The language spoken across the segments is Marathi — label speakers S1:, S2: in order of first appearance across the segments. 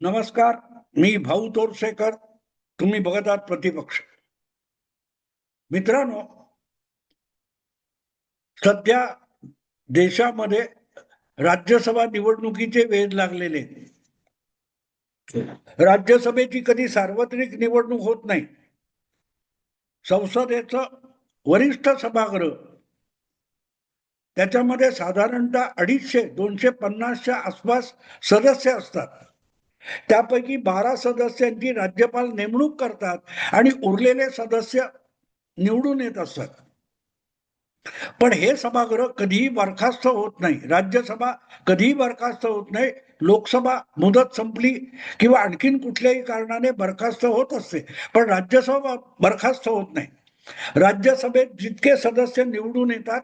S1: नमस्कार. मी भाऊ तोरसेकर. तुम्ही बघत आहात प्रतिपक्ष. मित्रांनो, सध्या देशामध्ये राज्यसभा निवडणुकीचे वेध लागलेले आहेत. राज्यसभेची कधी सार्वत्रिक निवडणूक होत नाही. संसदेचं वरिष्ठ सभागृह त्याच्यामध्ये साधारणतः 250-250च्या आसपास सदस्य असतात. त्यापैकी 12 सदस्यांची राज्यपाल नेमणूक करतात आणि उरलेले सदस्य निवडून येत असतात. पण हे सभागृह कधीही बरखास्त होत नाही. राज्यसभा कधीही बरखास्त होत नाही. लोकसभा मुदत संपली किंवा आणखीन कुठल्याही कारणाने बरखास्त होत असते, पण राज्यसभा बरखास्त होत नाही. राज्यसभेत जितके सदस्य निवडून येतात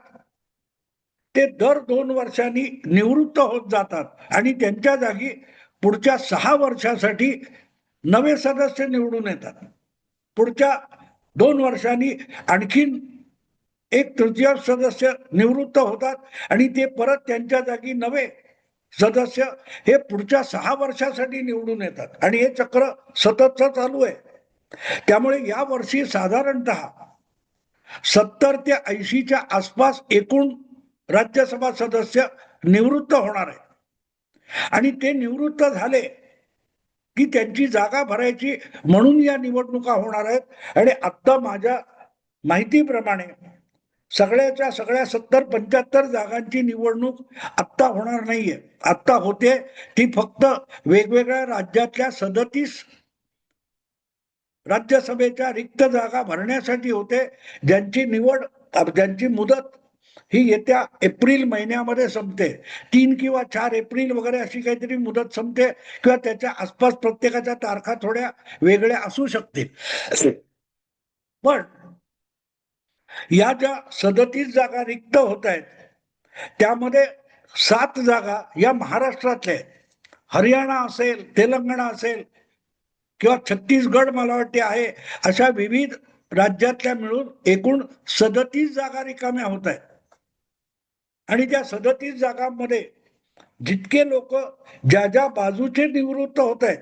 S1: ते दर 2 वर्षांनी निवृत्त होत जातात आणि त्यांच्या जागी पुढच्या 6 वर्षासाठी नवे सदस्य निवडून येतात. पुढच्या 2 वर्षांनी आणखीन 1/3 सदस्य निवृत्त होतात आणि ते परत त्यांच्या जागी नवे सदस्य हे पुढच्या 6 वर्षासाठी निवडून येतात आणि हे चक्र सततच चालू आहे. त्यामुळे या वर्षी साधारणतः 70 ते 80च्या आसपास एकूण राज्यसभा सदस्य निवृत्त होणार आहेत आणि ते निवृत्त झाले की त्यांची जागा भरायची म्हणून या निवडणुका होणार आहेत. आणि आता माझ्या माहितीप्रमाणे सगळ्याच्या सगळ्या 70-75 जागांची निवडणूक आत्ता होणार नाहीये. आत्ता होते ती फक्त वेगवेगळ्या राज्यातल्या 37 राज्यसभेच्या रिक्त जागा भरण्यासाठी होते, ज्यांची मुदत ही येत्या एप्रिल महिन्यामध्ये संपते. 3 किंवा 4 एप्रिल वगैरे अशी काहीतरी मुदत संपते किंवा त्याच्या आसपास प्रत्येकाच्या तारखा थोड्या वेगळ्या असू शकतील. पण या ज्या 37 जागा रिक्त होत आहेत त्यामध्ये 7 जागा या महाराष्ट्रातल्या आहेत. हरियाणा असेल, तेलंगणा असेल किंवा छत्तीसगड मला वाटते आहे, अशा विविध राज्यातल्या मिळून एकूण 37 जागा रिकाम्या होत आहेत. आणि त्या 37 जागांमध्ये जितके लोक ज्या बाजूचे निवृत्त होत आहेत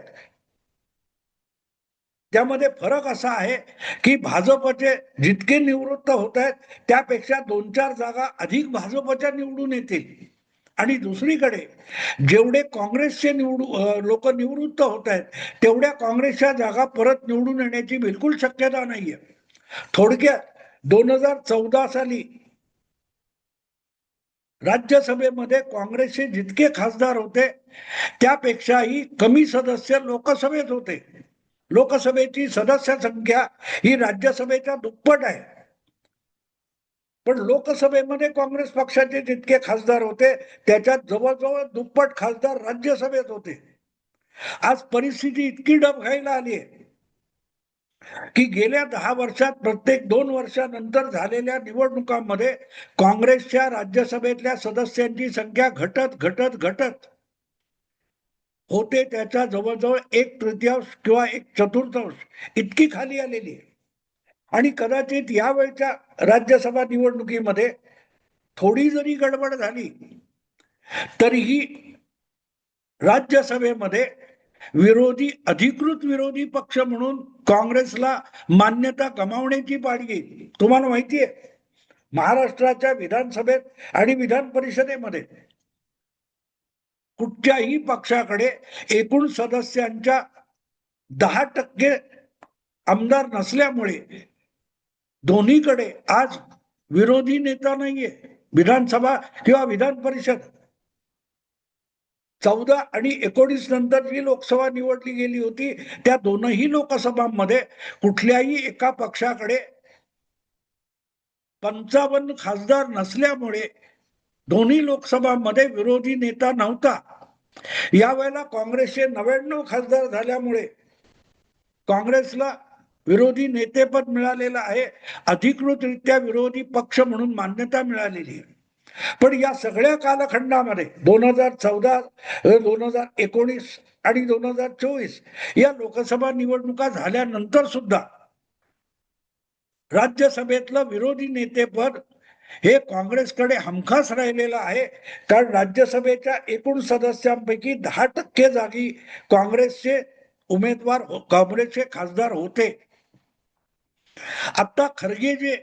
S1: त्यामध्ये फरक असा आहे की भाजपचे जितके निवृत्त होत आहेत त्यापेक्षा 2-4 जागा अधिक भाजपच्या निवडून येतील. आणि दुसरीकडे जेवढे काँग्रेसचे लोक निवृत्त होत आहेत तेवढ्या काँग्रेसच्या जागा परत निवडून येण्याची बिलकुल शक्यता नाहीये. थोडक्यात 2014 साली राज्यसभेमध्ये काँग्रेसचे जितके खासदार होते त्यापेक्षाही कमी सदस्य लोकसभेत होते. लोकसभेची सदस्य संख्या ही राज्यसभेच्या दुप्पट आहे, पण लोकसभेमध्ये काँग्रेस पक्षाचे जितके खासदार होते त्याच्यात जवळजवळ दुप्पट खासदार राज्यसभेत होते. आज परिस्थिती इतकी डबघाईला आली आहे की गेल्या 10 वर्षात प्रत्येक 2 वर्षानंतर झालेल्या निवडणुकांमध्ये काँग्रेसच्या राज्यसभेतल्या सदस्यांची संख्या घटत होते त्याच्या जवळजवळ 1/3 किंवा 1/4 इतकी खाली आलेली आहे. आणि कदाचित यावेळच्या राज्यसभा निवडणुकीमध्ये थोडी जरी गडबड झाली तरीही राज्यसभेमध्ये अधिकृत विरोधी पक्ष म्हणून काँग्रेसला मान्यता गमावण्याची पाळी येईल. तुम्हाला माहिती आहे, महाराष्ट्राच्या विधानसभेत आणि विधान परिषदेमध्ये कुठच्याही पक्षाकडे एकूण सदस्यांच्या 10% आमदार नसल्यामुळे दोन्हीकडे आज विरोधी नेता नाहीये. विधानसभा किंवा विधान परिषद 14 आणि 19 नंतर जी लोकसभा निवडली गेली होती त्या दोनही लोकसभांमध्ये कुठल्याही एका पक्षाकडे 55 खासदार नसल्यामुळे दोन्ही लोकसभांमध्ये विरोधी नेता नव्हता. यावेळेला काँग्रेसचे 99 खासदार झाल्यामुळे काँग्रेसला विरोधी नेतेपद मिळालेलं आहे, अधिकृतरित्या विरोधी पक्ष म्हणून मान्यता मिळालेली आहे. पण या सगळ्या कालखंडामध्ये 2014, 2019 आणि 2024 या लोकसभा निवडणुका झाल्यानंतर सुद्धा राज्यसभेतलं विरोधी नेतेपद हे काँग्रेसकडे हमखास राहिलेलं आहे. कारण राज्यसभेच्या एकूण सदस्यांपैकी 10% जागी काँग्रेसचे उमेदवार काँग्रेसचे खासदार होते. आता खरगे जे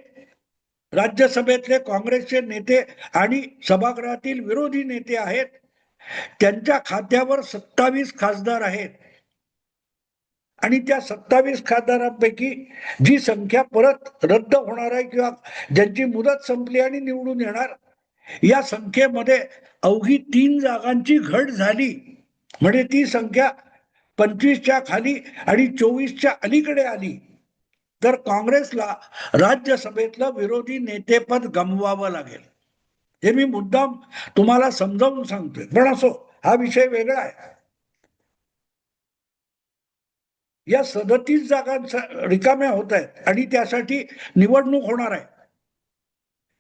S1: राज्यसभेतले काँग्रेसचे नेते आणि सभागृहातील विरोधी नेते आहेत, त्यांच्या खात्यावर 27 खासदार आहेत आणि त्या 27 खासदारांपैकी जी संख्या परत रद्द होणार आहे किंवा ज्यांची मुदत संपली आणि निवडून येणार, या संख्येमध्ये अवघी 3 जागांची घट झाली. म्हणजे ती संख्या 25च्या खाली आणि 24च्या अलीकडे आली. तर काँग्रेसला राज्यसभेतलं विरोधी नेतेपद गमवावं लागेल. हे मी मुद्दाम तुम्हाला समजावून सांगतोय. पण असो, हा विषय वेगळा आहे. या 37 जागा रिकाम्या होत आहेत आणि त्यासाठी निवडणूक होणार आहे.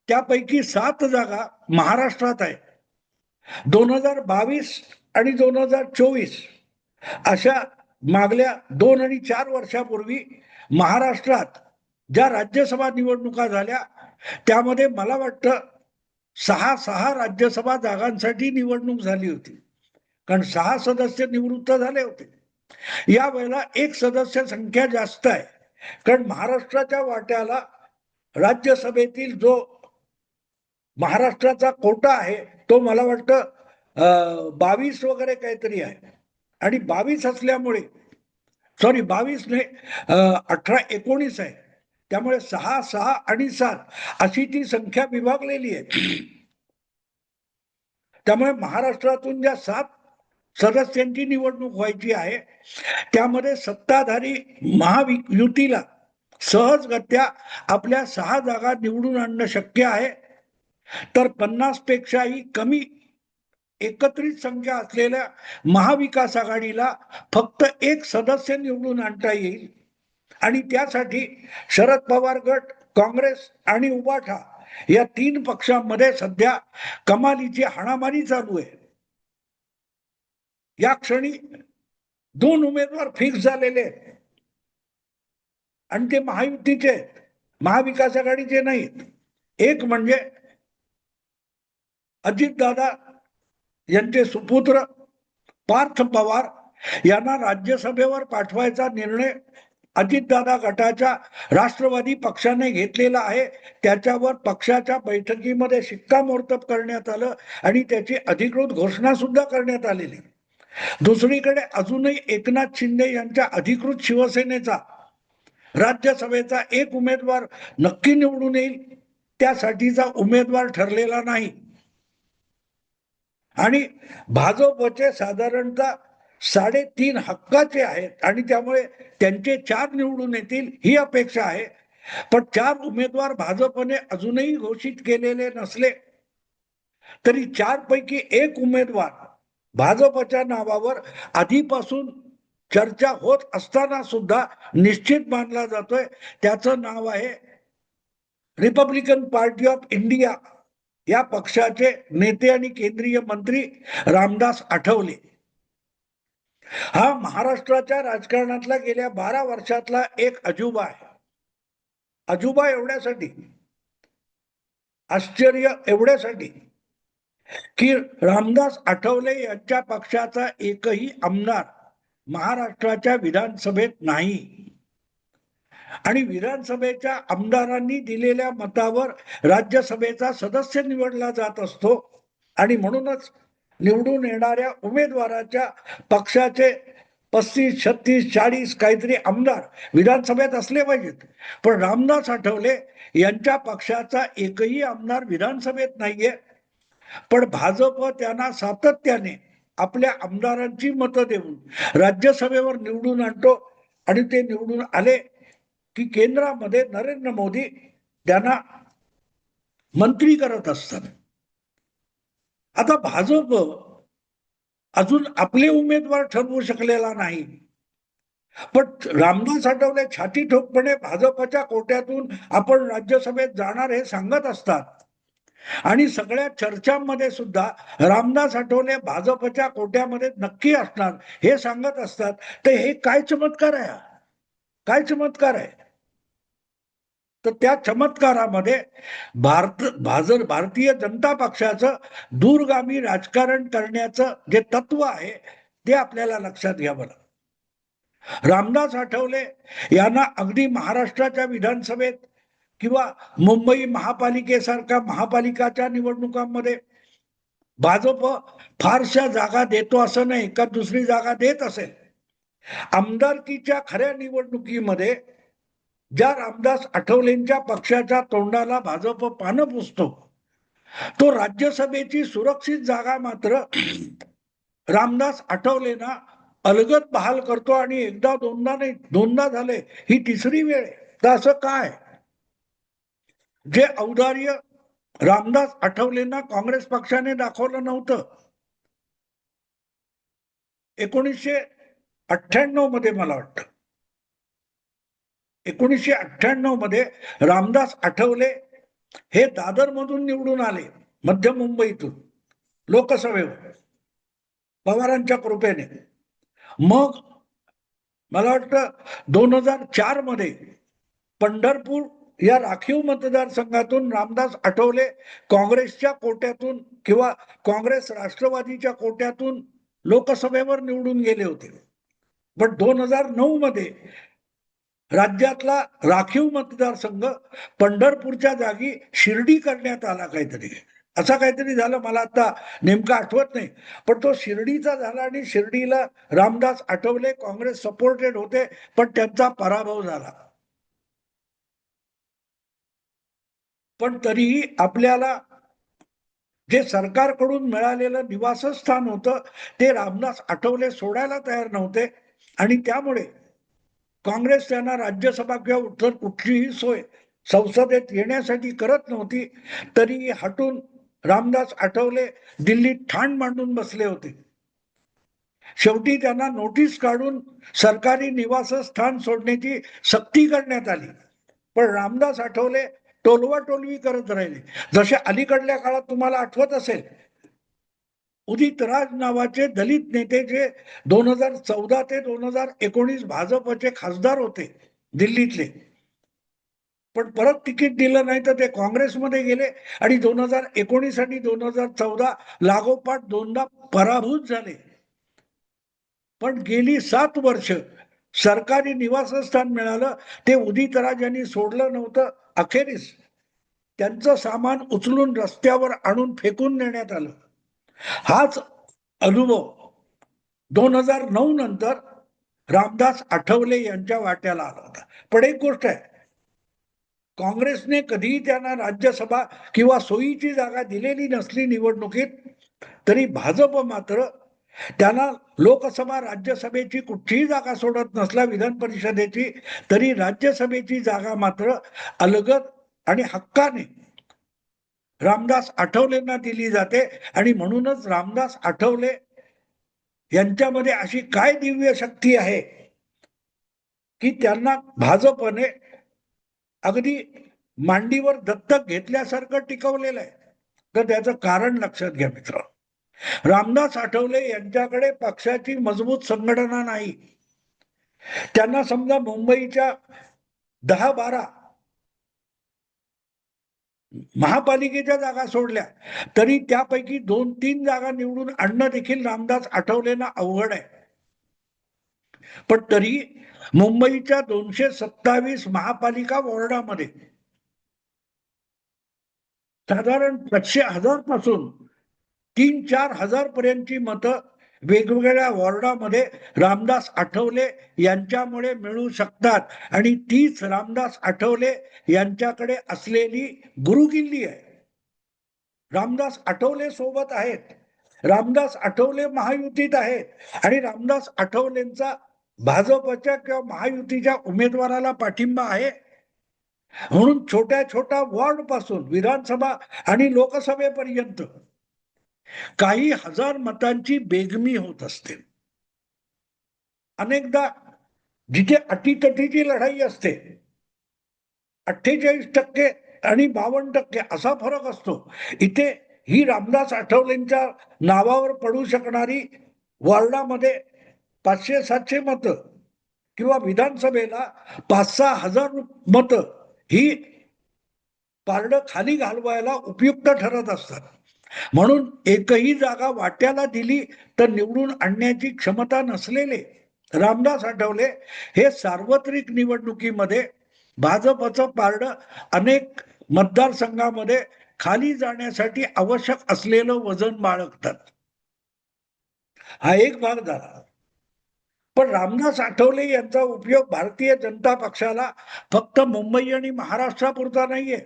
S1: त्यापैकी 7 जागा महाराष्ट्रात आहे. 2022 आणि 2024 अशा मागल्या 2 आणि 4 वर्षापूर्वी महाराष्ट्रात ज्या राज्यसभा निवडणुका झाल्या त्यामध्ये मला वाटतं 6 राज्यसभा जागांसाठी निवडणूक झाली होती. कारण 6 सदस्य निवृत्त झाले होते. या वेळेला एक सदस्य संख्या जास्त आहे. कारण महाराष्ट्राच्या वाट्याला राज्यसभेतील जो महाराष्ट्राचा कोटा आहे तो मला वाटतं 22 वगैरे काहीतरी आहे. आणि 22 असल्यामुळे 22 नाही 18-19 आहे. त्यामुळे 6 आणि 7 अशी ती संख्या विभागलेली आहे. त्यामुळे महाराष्ट्रातून ज्या 7 सदस्यांची निवडणूक व्हायची आहे त्यामध्ये सत्ताधारी महायुतीला सहजगत्या आपल्या 6 जागा निवडून आणणं शक्य आहे. तर 50 पेक्षाही कमी एकत्रित संख्या असलेल्या महाविकास आघाडीला फक्त 1 सदस्य निवडून आणता येईल. आणि त्यासाठी शरद पवार गट, काँग्रेस आणि उबाठा या 3 पक्षांमध्ये सध्या कमालीची हाणामारी चालू आहे. या क्षणी 2 उमेदवार फिक्स झालेले आहेत आणि ते महायुतीचे आहेत, महाविकास आघाडीचे नाहीत. एक म्हणजे अजितदादा यांचे सुपुत्र पार्थ पवार यांना राज्यसभेवर पाठवायचा निर्णय अजितदादा गटाच्या राष्ट्रवादी पक्षाने घेतलेला आहे. त्याच्यावर पक्षाच्या बैठकीमध्ये शिक्कामोर्तब करण्यात आलं आणि त्याची अधिकृत घोषणा सुद्धा करण्यात आलेली. दुसरीकडे अजूनही एकनाथ शिंदे यांच्या अधिकृत शिवसेनेचा राज्यसभेचा एक उमेदवार नक्की निवडून येईल त्यासाठीचा उमेदवार ठरलेला नाही. आणि भाजपचे साधारणतः 3.5 हक्काचे आहेत आणि त्यामुळे त्यांचे 4 निवडून येतील ही अपेक्षा आहे. पण 4 उमेदवार भाजपने अजूनही घोषित केलेले नसले तरी 4 पैकी एक उमेदवार भाजपच्या नावावर आधीपासून चर्चा होत असताना सुद्धा निश्चित मानला जातोय. त्याचं नाव आहे रिपब्लिकन पार्टी ऑफ इंडिया या पक्षाचे नेते आणि केंद्रीय मंत्री रामदास आठवले. हा महाराष्ट्राच्या राजकारणातला गेल्या 12 वर्षातला एक अजुबा आहे. अजुबा एवढ्यासाठी, आश्चर्य एवढ्यासाठी की रामदास आठवले यांच्या पक्षाचा एकही आमदार महाराष्ट्राच्या विधानसभेत नाही आणि विधानसभेच्या आमदारांनी दिलेल्या मतावर राज्यसभेचा सदस्य निवडला जात असतो आणि म्हणूनच निवडून येणाऱ्या उमेदवाराच्या पक्षाचे 35, 36, 40 काहीतरी आमदार विधानसभेत असले पाहिजेत. पण रामदास आठवले यांच्या पक्षाचा एकही आमदार विधानसभेत नाहीये. पण भाजप त्यांना सातत्याने आपल्या आमदारांची मतं देऊन राज्यसभेवर निवडून आणतो आणि ते निवडून आले की केंद्रामध्ये नरेंद्र मोदी त्यांना मंत्री करत असतात. आता भाजप अजून आपले उमेदवार ठरवू शकलेला नाही. पण रामदास आठवले छाती ठोकपणे भाजपच्या कोट्यातून आपण राज्यसभेत जाणार हे सांगत असतात आणि सगळ्या चर्चांमध्ये सुद्धा रामदास आठवले भाजपच्या कोट्यामध्ये नक्की असणार हे सांगत असतात. तर हे काय चमत्कार आहे? काय चमत्कार आहे? तर त्या चमत्कारामध्ये भारतीय जनता पक्षाचं दूरगामी राजकारण करण्याचं जे तत्व आहे ते आपल्याला लक्षात घ्यावं लागतं. रामदास आठवले यांना अगदी महाराष्ट्राच्या विधानसभेत किंवा मुंबई महापालिकेसारख्या महापालिकाच्या निवडणुकांमध्ये भाजप फारशा जागा देतो असं नाही, का दुसरी जागा देत असेल. आमदारकीच्या खऱ्या निवडणुकीमध्ये ज्या रामदास आठवलेंच्या पक्षाच्या तोंडाला भाजप पानं पुसतो, तो राज्यसभेची सुरक्षित जागा मात्र रामदास आठवलेंना अलगद बहाल करतो. आणि एकदा दोनदा नाही, दोनदा झाले, ही तिसरी वेळ आहे. तर असं काय जे औदार्य रामदास आठवलेंना काँग्रेस पक्षाने दाखवलं नव्हतं? 1998 मध्ये मला वाटतं 1998 मध्ये रामदास आठवले हे दादर मधून निवडून आले, मध्य मुंबईतून लोकसभेवर पवारांच्या कृपेने. मग मला वाटतं 2004 मध्ये पंढरपूर या राखीव मतदारसंघातून रामदास आठवले काँग्रेसच्या कोट्यातून किंवा काँग्रेस राष्ट्रवादीच्या कोट्यातून लोकसभेवर निवडून गेले होते. पण 2009 मध्ये राज्यातला राखीव मतदारसंघ पंढरपूरच्या जागी शिर्डी करण्यात आला, काहीतरी असा काहीतरी झालं, मला आता नेमकं आठवत नाही. पण तो शिर्डीचा झाला आणि शिर्डीला रामदास आठवले काँग्रेस सपोर्टेड होते, पण त्यांचा पराभव झाला. पण तरीही आपल्याला जे सरकारकडून मिळालेलं निवासस्थान होतं ते रामदास आठवले सोडायला तयार नव्हते. आणि त्यामुळे काँग्रेस त्यांना राज्यसभा किंवा उत्तर कुठलीही सोय संसदेत येण्यासाठी करत नव्हती. तरी हटून रामदास आठवले दिल्लीत ठाण मांडून बसले होते. शेवटी त्यांना नोटीस काढून सरकारी निवासस्थान सोडण्याची सक्ती करण्यात आली. पण रामदास आठवले टोलवाटोलवी करत राहिले. जसे अलीकडल्या काळात तुम्हाला आठवत असेल, उदित राज नावाचे दलित नेते जे 2014 ते 2019 भाजपचे खासदार होते दिल्लीतले, पण परत तिकीट दिलं नाही तर ते काँग्रेसमध्ये गेले आणि 2019 आणि 2014 लागोपाठ दोनदा पराभूत झाले. पण गेली 7 वर्ष सरकारी निवासस्थान मिळालं ते उदित राज यांनी सोडलं नव्हतं. अखेरीस त्यांचं सामान उचलून रस्त्यावर आणून फेकून देण्यात आलं. हाच अनुभव 2009 नंतर रामदास आठवले यांच्या वाट्याला आला होता. पण एक गोष्ट आहे, काँग्रेसने कधीही त्यांना राज्यसभा किंवा सोयीची जागा दिलेली नसली निवडणुकीत, तरी भाजप मात्र त्यांना लोकसभा राज्यसभेची कुठलीही जागा सोडत नसला, विधान परिषदेची, तरी राज्यसभेची जागा मात्र अलगद आणि हक्काने रामदास आठवलेंना दिली जाते. आणि म्हणूनच रामदास आठवले यांच्यामध्ये अशी काय दिव्य शक्ती आहे की त्यांना भाजपने अगदी मांडीवर दत्तक घेतल्यासारखं टिकवलेलं आहे. तर त्याचं कारण लक्षात घ्या मित्र. रामदास आठवले यांच्याकडे पक्षाची मजबूत संघटना नाही. त्यांना समजा मुंबईच्या 10-12 महापालिकेच्या जागा सोडल्या तरी त्यापैकी 2-3 जागा निवडून आणणं देखील रामदास आठवलेंना अवघड आहे. पण तरी मुंबईच्या 227 महापालिका वॉर्डामध्ये साधारण 500,000 पासून 3-4 हजार पर्यंतची मतं वेगवेगळ्या वॉर्डामध्ये रामदास आठवले यांच्यामुळे मिळू शकतात. आणि तीच रामदास आठवले यांच्याकडे असलेली गुरुकिल्ली आहे. रामदास आठवले सोबत आहेत, रामदास आठवले महायुतीत आहेत आणि रामदास आठवलेंचा भाजपच्या किंवा महायुतीच्या उमेदवाराला पाठिंबा आहे. म्हणून छोट्या छोट्या वॉर्ड पासून विधानसभा आणि लोकसभेपर्यंत काही हजार मतांची बेगमी होत असते. अनेकदा जिथे अटीतटीची लढाई असते 48% आणि 52% असा फरक असतो, इथे ही रामदास आठवलेंच्या नावावर पडू शकणारी वॉर्डामध्ये 500-700 मतं किंवा विधानसभेला 5-6 हजार मतं ही पारडं खाली घालवायला उपयुक्त ठरत असतात. म्हणून एकही जागा वाट्याला दिली तर निवडून आणण्याची क्षमता नसलेले रामदास आठवले हे सार्वत्रिक निवडणुकीमध्ये भाजपचं पारडं अनेक मतदारसंघामध्ये खाली जाण्यासाठी आवश्यक असलेलं वजन बाळगतात. हा एक भाग झाला. पण रामदास आठवले यांचा उपयोग भारतीय जनता पक्षाला फक्त मुंबई आणि महाराष्ट्रापुरता नाहीये.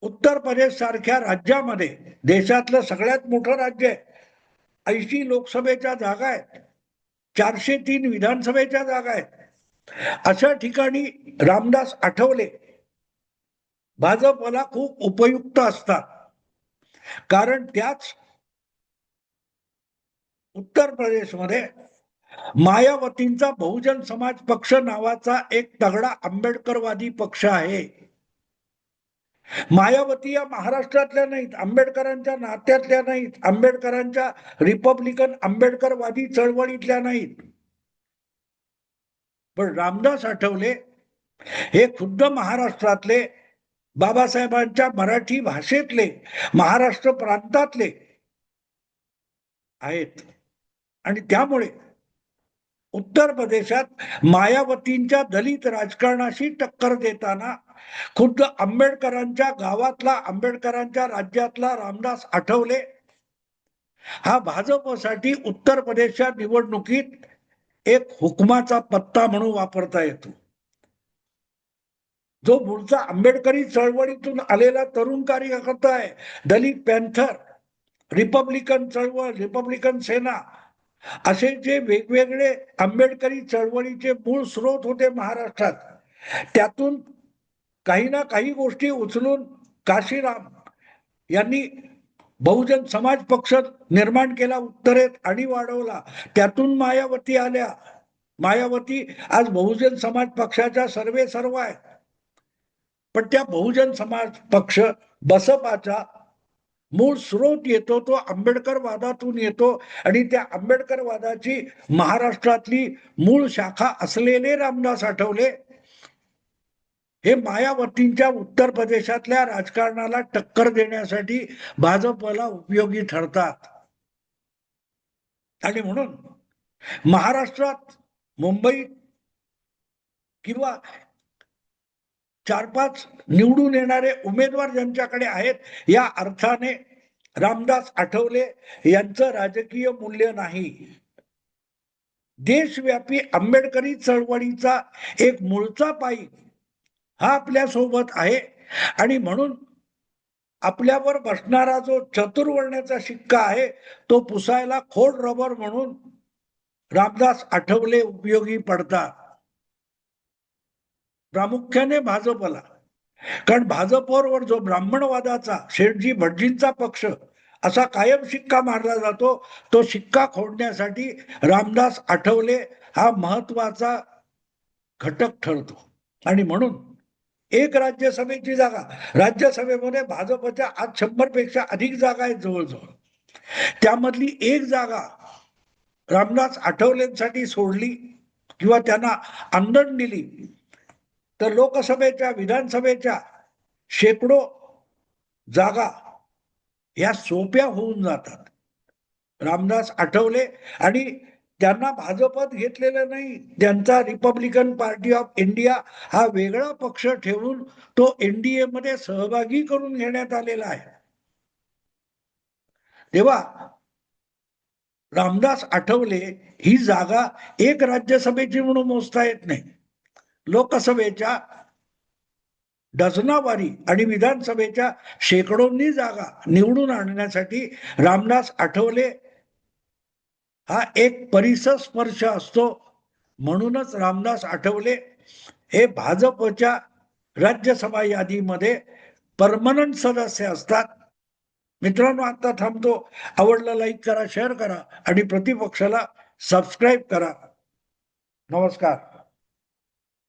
S1: उत्तर प्रदेश सारख्या राज्यामध्ये, देशातलं सगळ्यात मोठं राज्य आहे, 80 लोकसभेच्या जागा आहेत, 403 विधानसभेच्या जागा आहेत, अशा ठिकाणी रामदास आठवले भाजपला खूप उपयुक्त असतात. कारण त्याच उत्तर प्रदेशमध्ये मायावतींचा बहुजन समाज पक्ष नावाचा एक तगडा आंबेडकरवादी पक्ष आहे. मायावती या महाराष्ट्रातल्या नाहीत, आंबेडकरांच्या नात्यातल्या नाहीत, आंबेडकरांच्या रिपब्लिकन आंबेडकरवादी चळवळीतल्या नाहीत. पण रामदास आठवले हे खुद्द महाराष्ट्रातले, बाबासाहेबांच्या मराठी भाषेतले, महाराष्ट्र प्रांतातले आहेत. आणि त्यामुळे उत्तर प्रदेशात मायावतींच्या दलित राजकारणाशी टक्कर देताना खुद्द आंबेडकरांच्या गावातला, आंबेडकरांच्या राज्यातला रामदास आठवले हा भाजपसाठी उत्तर प्रदेशच्या निवडणुकीत एक हुकमाचा पत्ता म्हणून वापरता येतो. जो मूळचा आंबेडकरी चळवळीतून आलेला तरुण कार्यकर्ता आहे, दलित पॅन्थर, रिपब्लिकन चळवळ, रिपब्लिकन सेना, असे जे वेगवेगळे आंबेडकरी चळवळीचे मूळ स्रोत होते महाराष्ट्रात, त्यातून काही ना काही गोष्टी उचलून काशीराम यांनी बहुजन समाज पक्ष निर्माण केला उत्तरेत आणि वाढवला. त्यातून मायावती आल्या. मायावती आज बहुजन समाज पक्षाच्या सर्वे सर्व आहे. पण त्या बहुजन समाज पक्ष बसपाचा मूळ स्रोत येतो तो आंबेडकरवादातून येतो. आणि त्या आंबेडकरवादाची महाराष्ट्रातली मूळ शाखा असलेले रामदास आठवले हे मायावतींच्या उत्तर प्रदेशातल्या राजकारणाला टक्कर देण्यासाठी भाजपला उपयोगी ठरतात. आणि म्हणून महाराष्ट्रात, मुंबईत किंवा 4-5 निवडून येणारे उमेदवार ज्यांच्याकडे आहेत, या अर्थाने रामदास आठवले यांचं राजकीय मूल्य नाही. देशव्यापी आंबेडकरी चळवळीचा एक मूळचा पाई हा आपल्या सोबत आहे. आणि म्हणून आपल्यावर बसणारा जो चतुर्वर्ण्याचा शिक्का आहे तो पुसायला खोड रबर म्हणून रामदास आठवले उपयोगी पडतात, प्रामुख्याने भाजपला. कारण भाजपवर जो ब्राह्मणवादाचा, शेठजी भटजींचा पक्ष असा कायम शिक्का मारला जातो, तो शिक्का खोडण्यासाठी रामदास आठवले हा महत्वाचा घटक ठरतो. आणि म्हणून एक राज्यसभेची जागा, राज्यसभेमध्ये भाजपच्या आज 100 पेक्षा अधिक जागा आहेत जवळजवळ, त्यामधली एक जागा रामदास आठवलेंसाठी सोडली किंवा त्यांना आंदण दिली तर लोकसभेच्या, विधानसभेच्या शेकडो जागा या सोप्या होऊन जातात. रामदास आठवले आणि त्यांना भाजपात घेतलेलं नाही, त्यांचा रिपब्लिकन पार्टी ऑफ इंडिया हा वेगळा पक्ष ठेवून तो एनडीए मध्ये सहभागी करून घेण्यात आलेला आहे. तेव्हा रामदास आठवले ही जागा एक राज्यसभेची म्हणून मोजता येत नाही. लोकसभेच्या डझनावारी आणि विधानसभेच्या शेकडोंनी जागा निवडून आणण्यासाठी रामदास आठवले हा एक परिसर स्पर्श असतो. म्हणूनच रामदास आठवले हे भाजपच्या राज्यसभा यादीमध्ये परमनंट सदस्य असतात. मित्रांनो, आता थांबतो. आवडलं लाईक करा, शेअर करा आणि प्रतिपक्षाला सबस्क्राईब करा. नमस्कार.